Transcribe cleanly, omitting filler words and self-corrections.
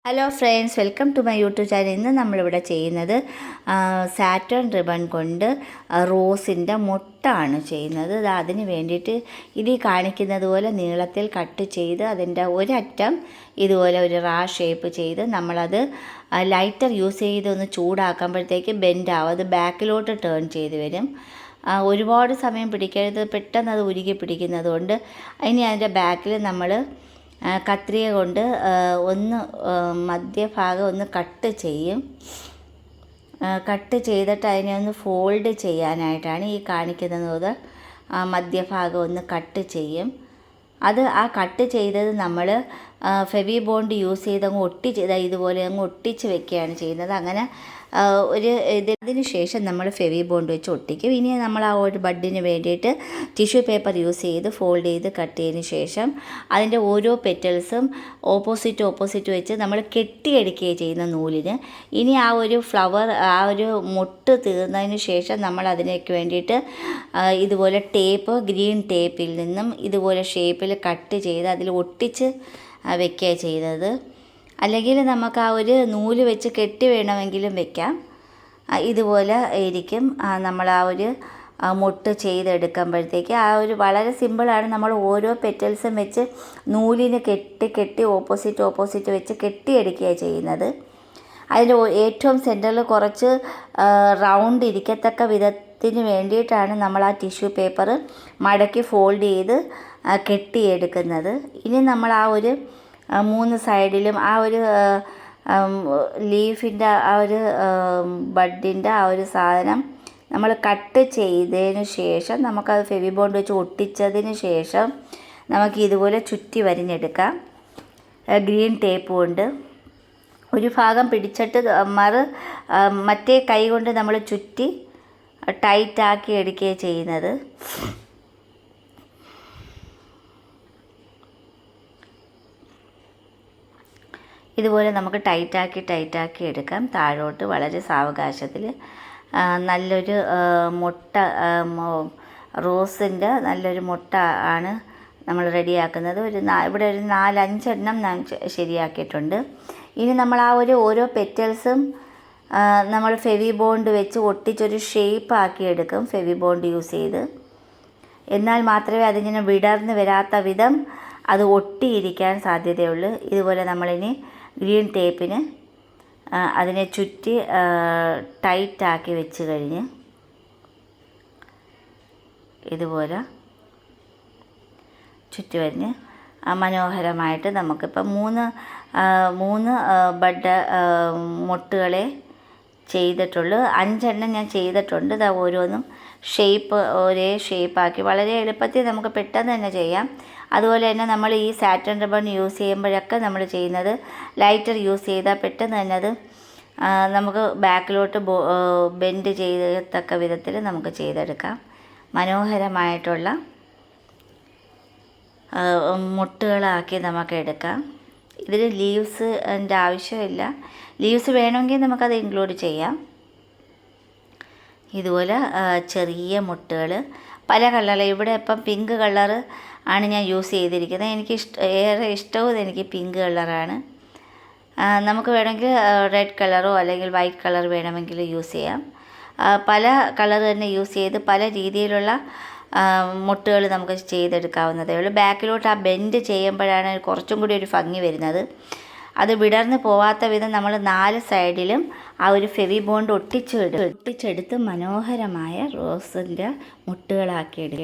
Hello friends, welcome to my YouTube channel. ഇന്ന് നമ്മളിവിടെ ചെയ്യുന്നത് സാറ്റൻ റിബൺ കൊണ്ട് റോസിൻ്റെ മുട്ടാണ് ചെയ്യുന്നത്. അതിന് വേണ്ടിയിട്ട് ഇത് കാണിക്കുന്നത് പോലെ നീളത്തിൽ കട്ട് ചെയ്ത് അതിൻ്റെ ഒരറ്റം ഇതുപോലെ ഒരു ഷേപ്പ് ചെയ്ത് നമ്മളത് ലൈറ്റർ യൂസ് ചെയ്ത് ഒന്ന് ചൂടാക്കുമ്പോഴത്തേക്ക് ബെൻഡാവും. അത് ബാക്കിലോട്ട് ടേൺ ചെയ്ത് വരും. ഒരുപാട് സമയം പിടിക്കരുത്, പെട്ടെന്ന് അത് ഉരുകി പിടിക്കുന്നത് കൊണ്ട് ഇനി അതിൻ്റെ ബാക്കിൽ നമ്മൾ കത്രിക കൊണ്ട് ഒന്ന് മധ്യഭാഗം ഒന്ന് കട്ട് ചെയ്യും. കട്ട് ചെയ്തിട്ട് അതിനെ ഒന്ന് ഫോൾഡ് ചെയ്യാനായിട്ടാണ് ഈ കാണിക്കുന്നത്. മധ്യഭാഗം ഒന്ന് കട്ട് ചെയ്യും. അത് ആ കട്ട് ചെയ്തത് നമ്മൾ ഫെവി ബോണ്ട് യൂസ് ചെയ്ത് അങ്ങ് ഇതുപോലെ അങ്ങ് ഒട്ടിച്ച് വെക്കുകയാണ് ചെയ്യുന്നത്. അങ്ങനെ ഇതിന് ശേഷം നമ്മൾ ഫെവി ബോണ്ട് വെച്ച് ഒട്ടിക്കും. ഇനി നമ്മൾ ആ ഒരു ബഡിന് വേണ്ടിയിട്ട് ടിഷ്യൂ പേപ്പർ യൂസ് ചെയ്ത് ഫോൾഡ് ചെയ്ത് കട്ട് ചെയ്തതിന് ശേഷം അതിൻ്റെ ഓരോ പെറ്റൽസും ഓപ്പോസിറ്റ് വെച്ച് നമ്മൾ കെട്ടിയെടുക്കുകയാണ് ചെയ്യുന്ന നൂലിന്. ഇനി ആ ഒരു ഫ്ലവർ, ആ ഒരു മുട്ട് തീർന്നതിന് ശേഷം നമ്മൾ അതിനൊക്കെ വേണ്ടിയിട്ട് ഇതുപോലെ ഗ്രീൻ ടേപ്പിൽ നിന്നും ഇതുപോലെ ഷേപ്പിൽ കട്ട് ചെയ്ത് അതിൽ ഒട്ടിച്ച് വെക്കുക ചെയ്യുന്നത്. അല്ലെങ്കിൽ നമുക്ക് ആ ഒരു നൂല് വെച്ച് കെട്ടി വേണമെങ്കിലും വെക്കാം. ഇതുപോലെ ഇരിക്കും. നമ്മൾ ആ ഒരു മുട്ട് ചെയ്തെടുക്കുമ്പോഴത്തേക്ക് ആ ഒരു വളരെ സിമ്പിളാണ്. നമ്മൾ ഓരോ പെറ്റൽസും വെച്ച് നൂലിന് കെട്ടി ഓപ്പോസിറ്റ് വെച്ച് കെട്ടിയെടുക്കുകയാണ് ചെയ്യുന്നത്. അതിൽ ഏറ്റവും സെൻറ്ററിൽ കുറച്ച് റൗണ്ട് ഇരിക്കത്തക്ക വിധത്തിന് വേണ്ടിയിട്ടാണ് നമ്മൾ ആ ടിഷ്യൂ പേപ്പർ മടക്കി ഫോൾഡ് ചെയ്ത് കെട്ടിയെടുക്കുന്നത്. ഇനി നമ്മൾ ആ ഒരു 3 സൈഡിലും ആ ഒരു ലീഫിൻ്റെ ആ ഒരു ബഡിൻ്റെ ആ ഒരു സാധനം നമ്മൾ കട്ട് ചെയ്തതിന് ശേഷം നമുക്കത് ഫെവി ബോണ്ട് വെച്ച് ഒട്ടിച്ചതിന് ശേഷം നമുക്ക് ഇതുപോലെ ചുറ്റി വരിഞ്ഞെടുക്കാം. ഗ്രീൻ ടേപ്പ് കൊണ്ട് ഒരു ഭാഗം പിടിച്ചിട്ട് മറ്റേ കൈ കൊണ്ട് നമ്മൾ ചുറ്റി ടൈറ്റാക്കി എടുക്കുകയാണ് ചെയ്യുന്നത്. ഇതുപോലെ നമുക്ക് ടൈറ്റാക്കി എടുക്കാം. താഴോട്ട് വളരെ സാവകാശത്തിൽ നല്ലൊരു മുട്ട, റോസിൻ്റെ നല്ലൊരു മുട്ട ആണ് നമ്മൾ റെഡിയാക്കുന്നത്. ഇവിടെ ഒരു 4-5 എണ്ണം ഞാൻ ശരിയാക്കിയിട്ടുണ്ട്. ഇനി നമ്മൾ ആ ഓരോ പെറ്റൽസും നമ്മൾ ഫെവി ബോണ്ട് വെച്ച് ഒട്ടിച്ചൊരു ഷേപ്പ് ആക്കി എടുക്കും ഫെവി ബോണ്ട് യൂസ് ചെയ്ത്. എന്നാൽ മാത്രമേ അതിങ്ങനെ വിടർന്ന് വരാത്ത വിധം അത് ഒട്ടിയിരിക്കാൻ സാധ്യതയുള്ളൂ. ഇതുപോലെ നമ്മളിനി ഗ്രീൻ ടേപ്പിന് അതിനെ ചുറ്റി ടൈറ്റാക്കി വെച്ച് കഴിഞ്ഞ് ഇതുപോലെ ചുറ്റി വരിഞ്ഞ് മനോഹരമായിട്ട് നമുക്കിപ്പം 3 ബഡ് മുട്ടുകളെ ചെയ്തിട്ടുള്ളൂ. 5 എണ്ണം ഞാൻ ചെയ്തിട്ടുണ്ട്. ഇത് ഓരോന്നും ഒരേ ഷേപ്പാക്കി വളരെ എളുപ്പത്തിൽ നമുക്ക് പെട്ടെന്ന് തന്നെ ചെയ്യാം. അതുപോലെ തന്നെ നമ്മൾ ഈ സാറ്റൻ റിബൺ യൂസ് ചെയ്യുമ്പോഴൊക്കെ നമ്മൾ ചെയ്യുന്നത് ലൈറ്റർ യൂസ് ചെയ്താൽ പെട്ടെന്ന് തന്നെ അത് നമുക്ക് ബാക്കിലോട്ട് ബെൻഡ് ചെയ്യത്തക്ക വിധത്തിൽ നമുക്ക് ചെയ്തെടുക്കാം. മനോഹരമായിട്ടുള്ള മുട്ടുകളാക്കി നമുക്ക് എടുക്കാം. ഇതിൽ ലീവ്സിൻ്റെ ആവശ്യമില്ല. ലീവ്സ് വേണമെങ്കിൽ നമുക്കത് ഇൻക്ലൂഡ് ചെയ്യാം. ഇതുപോലെ ചെറിയ മുട്ടുകൾ പല കളർ, ഇവിടെ ഇപ്പം പിങ്ക് കളർ ആണ് ഞാൻ യൂസ് ചെയ്തിരിക്കുന്നത്. എനിക്ക് ഏറെ ഇഷ്ടവും എനിക്ക് പിങ്ക് കളറാണ്. നമുക്ക് വേണമെങ്കിൽ റെഡ് കളറോ അല്ലെങ്കിൽ വൈറ്റ് കളർ വേണമെങ്കിൽ യൂസ് ചെയ്യാം. പല കളർ തന്നെ യൂസ് ചെയ്ത് പല രീതിയിലുള്ള മുട്ടുകൾ നമുക്ക് ചെയ്തെടുക്കാവുന്നതേ ഉള്ളൂ. ബാക്കിലോട്ട് ആ ബെൻഡ് ചെയ്യുമ്പോഴാണ് കുറച്ചും കൂടി ഒരു ഭംഗി വരുന്നത്. അത് വിടർന്ന് പോവാത്ത വിധം നമ്മൾ 4 സൈഡിലും ആ ഒരു ഫെവി ബോണ്ട് ഒട്ടിച്ചെടുത്ത് മനോഹരമായ റോസിൻ്റെ മുട്ടുകളാക്കി എടുക്കുക.